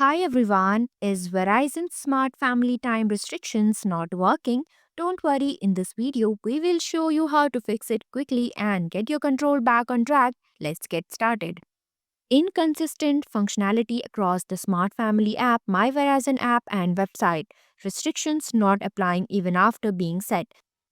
Hi everyone, is Verizon Smart Family Time restrictions not working? Don't worry, in this video, we will show you how to fix it quickly and get your control back on track. Let's get started. Inconsistent functionality across the Smart Family app, My Verizon app, and website. Restrictions not applying even after being set.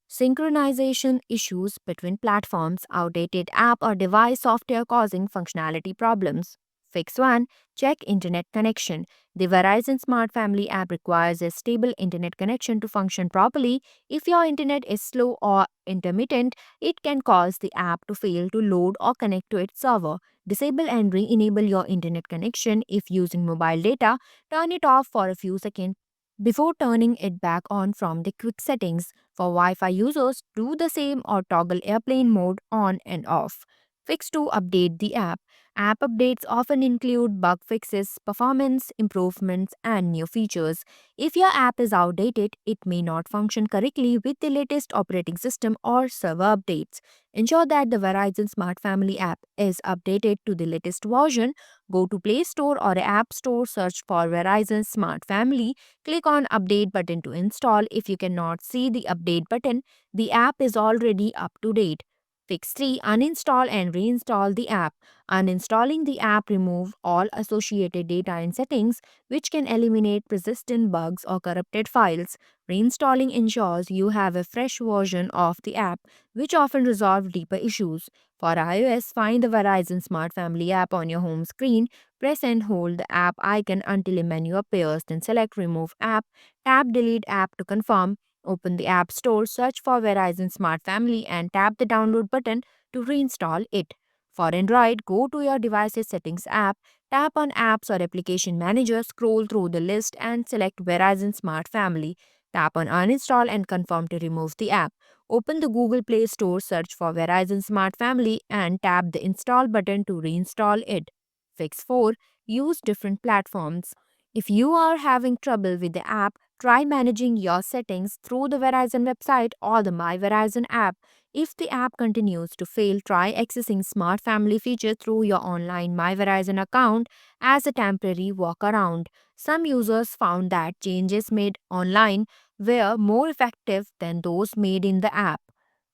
Synchronization issues between platforms, outdated app or device software causing functionality problems. Fix 1. Check internet connection. The Verizon Smart Family app requires a stable internet connection to function properly. If your internet is slow or intermittent, it can cause the app to fail to load or connect to its server. Disable and re enable your internet connection if using mobile data. Turn it off for a few seconds before turning it back on from the quick settings. For Wi Fi users, do the same or toggle airplane mode on and off. Fix to update the app. App updates often include bug fixes, performance improvements, and new features. If your app is outdated, it may not function correctly with the latest operating system or server updates. Ensure that the Verizon Smart Family app is updated to the latest version. Go to Play Store or App Store, search for Verizon Smart Family. Click on Update button to install. If you cannot see the update button, the app is already up to date. Fix 3. Uninstall and reinstall the app. Uninstalling the app remove all associated data and settings, which can eliminate persistent bugs or corrupted files. Reinstalling ensures you have a fresh version of the app, which often resolve deeper issues. For iOS, find the Verizon Smart Family app on your home screen. Press and hold the app icon until a menu appears, then select Remove App. Tap Delete App to confirm. Open the App Store, search for Verizon Smart Family, and tap the download button to reinstall it. For Android, go to your device's settings app, tap on Apps or Application Manager, scroll through the list, and select Verizon Smart Family. Tap on Uninstall and confirm to remove the app. Open the Google Play Store, search for Verizon Smart Family, and tap the Install button to reinstall it. Fix 4. Use different platforms. If you are having trouble with the app, try managing your settings through the Verizon website or the My Verizon app. If the app continues to fail, try accessing Smart Family feature through your online My Verizon account as a temporary workaround. Some users found that changes made online were more effective than those made in the app.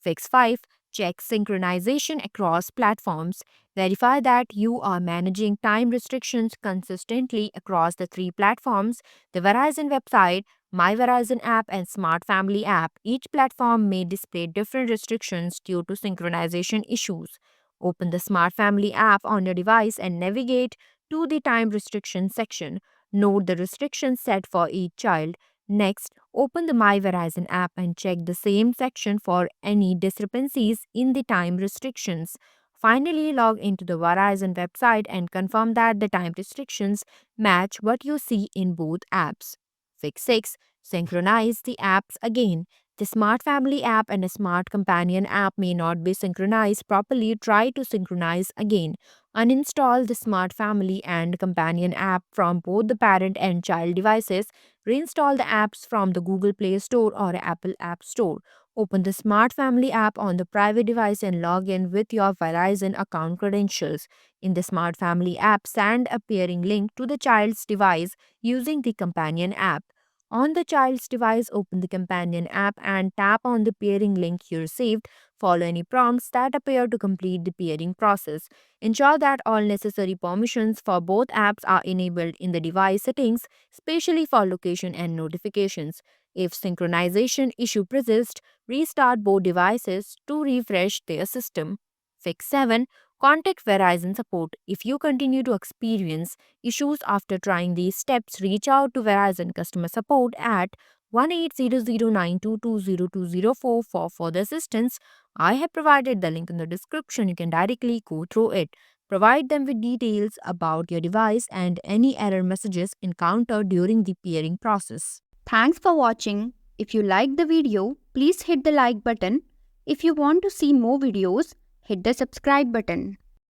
Fix 5. Check synchronization across platforms. Verify that you are managing time restrictions consistently across the three platforms: the Verizon website, My Verizon app, and Smart Family app. Each platform may display different restrictions due to synchronization issues. Open the Smart Family app on your device and navigate to the time restriction section. Note the restrictions set for each child. Next, open the My Verizon app and check the same section for any discrepancies in the time restrictions. Finally, log into the Verizon website and confirm that the time restrictions match what you see in both apps. Fix 6. Synchronize the apps again. The Smart Family app and a Smart Companion app may not be synchronized properly. Try to synchronize again. Uninstall the Smart Family and Companion app from both the parent and child devices. Reinstall the apps from the Google Play Store or Apple App Store. Open the Smart Family app on the private device and log in with your Verizon account credentials. In the Smart Family app, send a pairing link to the child's device using the Companion app. On the child's device, open the Companion app and tap on the pairing link you received. Follow any prompts that appear to complete the pairing process. Ensure that all necessary permissions for both apps are enabled in the device settings, especially for location and notifications. If synchronization issue persists, restart both devices to refresh their system. Fix 7. Contact Verizon support. If you continue to experience issues after trying these steps, reach out to Verizon customer support at 1-800-922-0204 for further assistance. I have provided the link in the description. You can directly go through it. Provide them with details about your device and any error messages encountered during the pairing process. Thanks for watching. If you liked the video, please hit the like button. If you want to see more videos, hit the subscribe button.